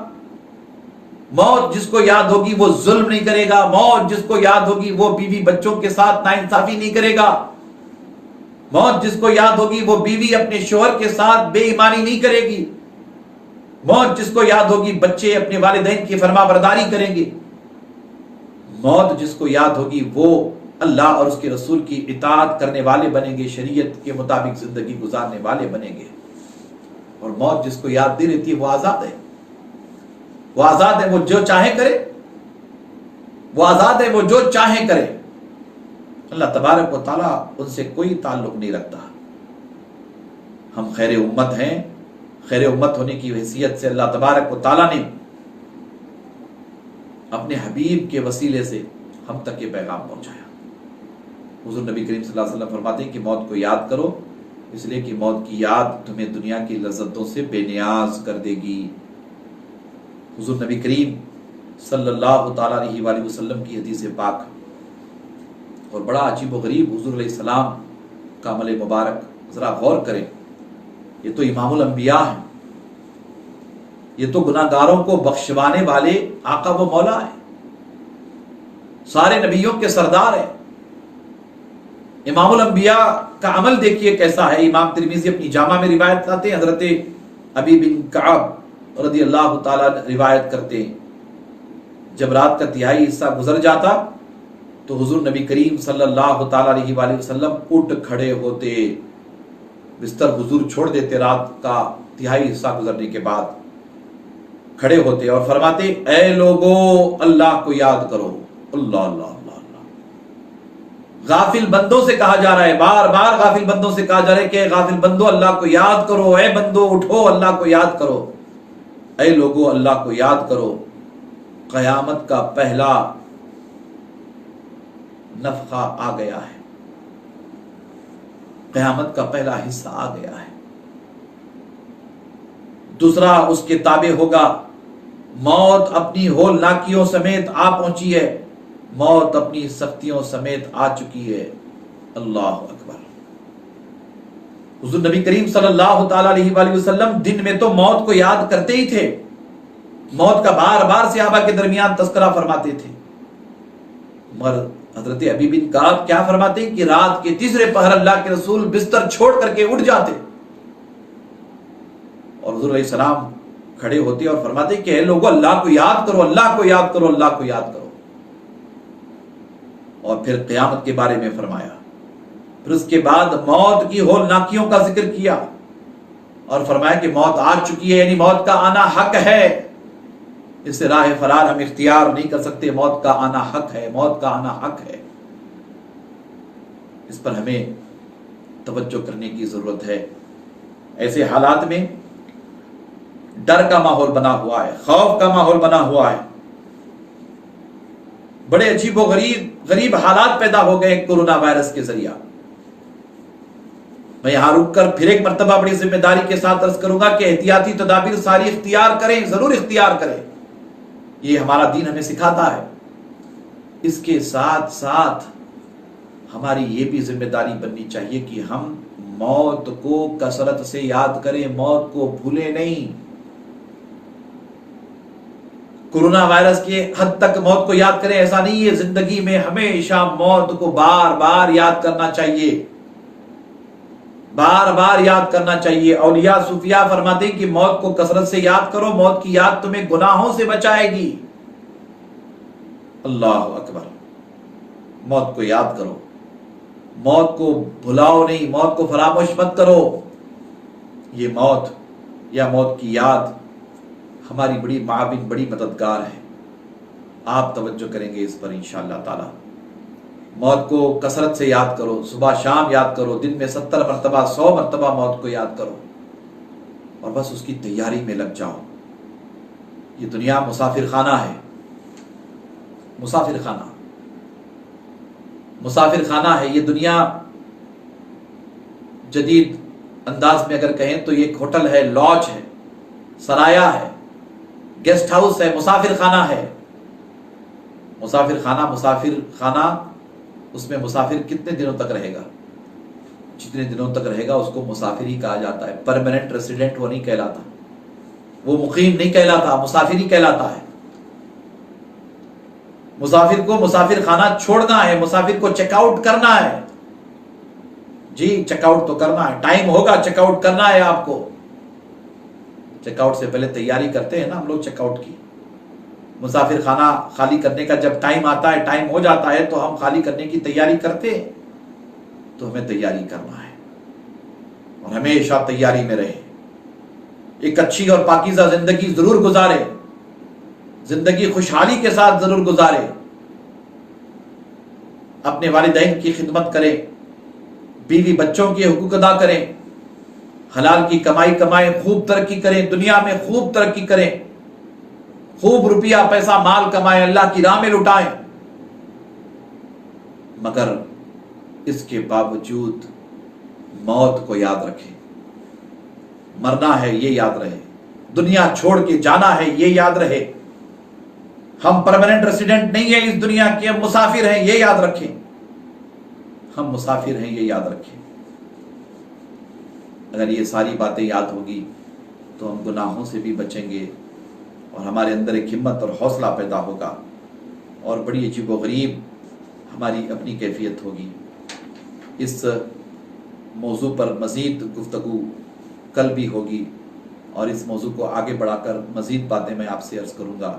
موت جس کو یاد ہوگی وہ ظلم نہیں کرے گا۔ موت جس کو یاد ہوگی وہ بیوی بچوں کے ساتھ ناانصافی نہیں کرے گا۔ موت جس کو یاد ہوگی وہ بیوی اپنے شوہر کے ساتھ بے ایمانی نہیں کرے گی۔ موت جس کو یاد ہوگی بچے اپنے والدین کی فرما برداری کریں گے۔ موت جس کو یاد ہوگی وہ اللہ اور اس کے رسول کی اطاعت کرنے والے بنیں گے، شریعت کے مطابق زندگی گزارنے والے بنیں گے۔ اور موت جس کو یاد نہیں رہتی ہے وہ آزاد ہے، وہ آزاد ہے، وہ جو چاہے کرے، وہ آزاد ہے، وہ جو چاہے کرے۔ اللہ تبارک و تعالیٰ ان سے کوئی تعلق نہیں رکھتا۔ ہم خیر امت ہیں، خیر امت ہونے کی حیثیت سے اللہ تبارک و تعالیٰ نے اپنے حبیب کے وسیلے سے ہم تک یہ پیغام پہنچایا۔ حضور نبی کریم صلی اللہ علیہ وسلم فرماتے ہیں کہ موت کو یاد کرو، اس لیے کہ موت کی یاد تمہیں دنیا کی لذتوں سے بے نیاز کر دے گی۔ حضور نبی کریم صلی اللہ تعالیٰ علیہ وآلہ وسلم کی حدیث پاک، اور بڑا عجیب و غریب حضور علیہ السلام کا عمل مبارک، ذرا غور کریں۔ یہ تو امام الانبیاء ہیں، یہ تو گناہگاروں کو بخشوانے والے آقا و مولا ہے، سارے نبیوں کے سردار ہیں۔ امام الانبیاء کا عمل دیکھیے کیسا ہے۔ امام ترمذی اپنی جامع میں روایت لاتے ہیں، حضرت ابی بن کعب رضی اللہ تعالیٰ روایت کرتے ہیں جب رات کا تہائی حصہ گزر جاتا تو حضور نبی کریم صلی اللہ تعالیٰ علیہ وآلہ وسلم اٹھ کھڑے ہوتے، بستر حضور چھوڑ دیتے، رات کا تہائی حصہ گزرنے کے بعد کھڑے ہوتے اور فرماتے اے لوگو اللہ کو یاد کرو۔ اللہ اللہ اللہ اللہ، غافل بندوں سے کہا جا رہا ہے، بار بار غافل بندوں سے کہا جا رہا ہے کہ غافل بندو اللہ کو یاد کرو، اے بندو اٹھو اللہ کو یاد کرو، اے لوگو اللہ کو یاد کرو۔ قیامت کا پہلا نفخہ آ گیا ہے، قیامت کا پہلا حصہ آ گیا ہے، دوسرا اس کے تابع ہوگا۔ موت اپنی ہولناکیوں سمیت آ پہنچی ہے، موت اپنی سختیوں سمیت آ چکی ہے۔ اللہ اکبر۔ حضور نبی کریم صلی اللہ تعالی علیہ وآلہ وسلم دن میں تو موت کو یاد کرتے ہی تھے، موت کا بار بار صحابہ کے درمیان تذکرہ فرماتے تھے، مگر حضرت ابی بن کعب کیا فرماتے ہیں کہ رات کے تیسرے پہر اللہ کے رسول بستر چھوڑ کر کے اٹھ جاتے اور حضور علیہ السلام کھڑے ہوتے اور فرماتے کہ اے لوگو اللہ کو یاد کرو، اللہ کو یاد کرو، اللہ کو یاد کرو۔ اور پھر قیامت کے بارے میں فرمایا، پھر اس کے بعد موت کی ہولناکیوں کا ذکر کیا اور فرمایا کہ موت آ چکی ہے، یعنی موت کا آنا حق ہے، اس سے راہ فرار ہم اختیار نہیں کر سکتے، موت کا آنا حق ہے، موت کا آنا حق ہے۔ اس پر ہمیں توجہ کرنے کی ضرورت ہے۔ ایسے حالات میں ڈر کا ماحول بنا ہوا ہے، خوف کا ماحول بنا ہوا ہے، بڑے عجیب و غریب حالات پیدا ہو گئے کورونا وائرس کے ذریعہ۔ میں یہاں رک کر پھر ایک مرتبہ بڑی ذمہ داری کے ساتھ عرض کروں گا کہ احتیاطی تدابیر ساری اختیار کریں، ضرور اختیار کریں، یہ ہمارا دین ہمیں سکھاتا ہے۔ اس کے ساتھ ساتھ ہماری یہ بھی ذمہ داری بننی چاہیے کہ ہم موت کو کثرت سے یاد کریں، موت کو بھولیں نہیں۔ کورونا وائرس کے حد تک موت کو یاد کریں ایسا نہیں ہے، زندگی میں ہمیشہ موت کو بار بار یاد کرنا چاہیے، بار بار یاد کرنا چاہیے۔ اولیاء صوفیاء فرماتے ہیں کہ موت کو کثرت سے یاد کرو، موت کی یاد تمہیں گناہوں سے بچائے گی۔ اللہ اکبر۔ موت کو یاد کرو، موت کو بھلاؤ نہیں، موت کو فراموش مت کرو۔ یہ موت یا موت کی یاد ہماری بڑی معاون، بڑی مددگار ہے۔ آپ توجہ کریں گے اس پر انشاءاللہ تعالی۔ موت کو کثرت سے یاد کرو، صبح شام یاد کرو، دن میں 70 مرتبہ 100 مرتبہ موت کو یاد کرو اور بس اس کی تیاری میں لگ جاؤ۔ یہ دنیا مسافر خانہ ہے، مسافر خانہ، مسافر خانہ ہے یہ دنیا۔ جدید انداز میں اگر کہیں تو یہ ایک ہوٹل ہے، لاج ہے، سرایہ ہے، گیسٹ ہاؤس ہے، مسافر خانہ ہے۔ مسافر خانہ، مسافر خانہ، اس میں مسافر کتنے دنوں تک رہے گا؟ جتنے دنوں تک رہے گا اس کو مسافر ہی کہا جاتا ہے، پرماننٹ ریسیڈنٹ وہ نہیں کہلاتا، وہ مقیم نہیں کہلاتا، مسافر ہی کہلاتا ہے۔ مسافر کو مسافر خانہ چھوڑنا ہے، مسافر کو چیک آؤٹ کرنا ہے، جی چیک آؤٹ تو کرنا ہے، ٹائم ہوگا چیک آؤٹ کرنا ہے آپ کو۔ چیک آؤٹ سے پہلے تیاری کرتے ہیں نا ہم لوگ چیک آؤٹ کی۔ مسافر خانہ خالی کرنے کا جب ٹائم آتا ہے، ٹائم ہو جاتا ہے تو ہم خالی کرنے کی تیاری کرتے ہیں، تو ہمیں تیاری کرنا ہے اور ہمیشہ تیاری میں رہے، ایک اچھی اور پاکیزہ زندگی ضرور گزارے، زندگی خوشحالی کے ساتھ ضرور گزارے، اپنے والدین کی خدمت کریں، بیوی بچوں کے حقوق ادا کریں، حلال کی کمائی کمائیں، خوب ترقی کریں، دنیا میں خوب ترقی کریں، خوب روپیہ پیسہ مال کمائیں، اللہ کی راہ میں لٹائیں، مگر اس کے باوجود موت کو یاد رکھیں۔ مرنا ہے یہ یاد رہے، دنیا چھوڑ کے جانا ہے یہ یاد رہے، ہم پرماننٹ ریسیڈنٹ نہیں ہیں اس دنیا کے، ہم مسافر ہیں یہ یاد رکھیں، ہم مسافر ہیں یہ یاد رکھیں۔ اگر یہ ساری باتیں یاد ہوگی تو ہم گناہوں سے بھی بچیں گے اور ہمارے اندر ایک ہمت اور حوصلہ پیدا ہوگا اور بڑی عجیب و غریب ہماری اپنی کیفیت ہوگی۔ اس موضوع پر مزید گفتگو کل بھی ہوگی اور اس موضوع کو آگے بڑھا کر مزید باتیں میں آپ سے عرض کروں گا۔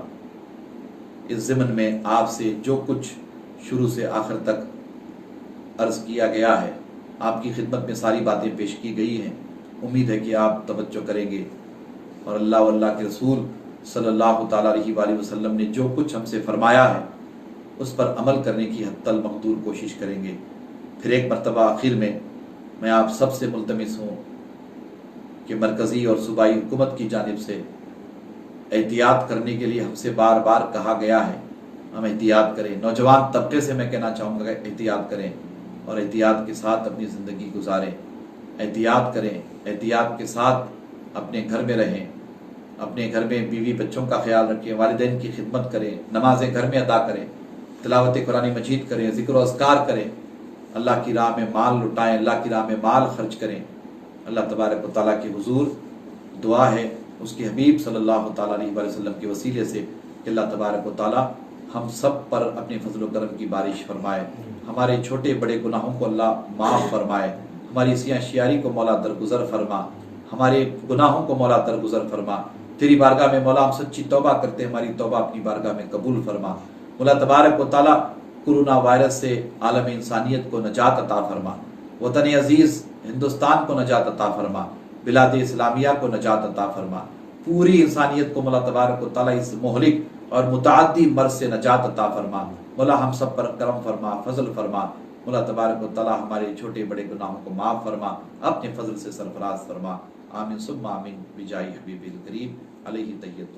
اس ضمن میں آپ سے جو کچھ شروع سے آخر تک عرض کیا گیا ہے، آپ کی خدمت میں ساری باتیں پیش کی گئی ہیں، امید ہے کہ آپ توجہ کریں گے اور اللہ و اللہ کے رسول صلی اللہ تعالیٰ علیہ وآلہ وسلم نے جو کچھ ہم سے فرمایا ہے اس پر عمل کرنے کی حتی المقدور کوشش کریں گے۔ پھر ایک مرتبہ آخر میں آپ سب سے ملتمس ہوں کہ مرکزی اور صوبائی حکومت کی جانب سے احتیاط کرنے کے لیے ہم سے بار بار کہا گیا ہے، ہم احتیاط کریں۔ نوجوان طبقے سے میں کہنا چاہوں گا کہ احتیاط کریں اور احتیاط کے ساتھ اپنی زندگی گزاریں، احتیاط کریں، احتیاط کے ساتھ اپنے گھر میں رہیں، اپنے گھر میں بیوی بچوں کا خیال رکھیں، والدین کی خدمت کریں، نمازیں گھر میں ادا کریں، تلاوت قرآن مجید کریں، ذکر و اذکار کریں، اللہ کی راہ میں مال لٹائیں، اللہ کی راہ میں مال خرچ کریں۔ اللہ تبارک و تعالیٰ کے حضور دعا ہے اس کے حبیب صلی اللہ تعالیٰ علیہ وآلہ وسلم کے وسیلے سے کہ اللہ تبارک و تعالیٰ ہم سب پر اپنے فضل و کرم کی بارش فرمائے، ہمارے چھوٹے بڑے گناہوں کو اللہ معاف فرمائے، ہماری سیاہ شیاری کو مولا درگزر فرما، ہمارے گناہوں کو مولا درگزر فرما۔ تیری بارگاہ میں مولا ہم سچی توبہ کرتے ہیں، ہماری توبہ اپنی بارگاہ میں قبول فرما۔ مولا تبارک و تعالیٰ کورونا وائرس سے عالم انسانیت کو نجات عطا فرما، وطن عزیز ہندوستان کو نجات عطا فرما، بلاد اسلامیہ کو نجات عطا فرما، پوری انسانیت کو مولا تبارک و تعالیٰ اس مہلک اور متعدی مرض سے نجات عطا فرما۔ مولا ہم سب پر کرم فرما، فضل فرما۔ مولا تبارک و تعالیٰ ہمارے چھوٹے بڑے گناہوں کو معاف فرما، اپنے فضل سے سرفراز فرما۔ آمین ثم آمین بجاہ حبیب الکریم علیہ تحیۃ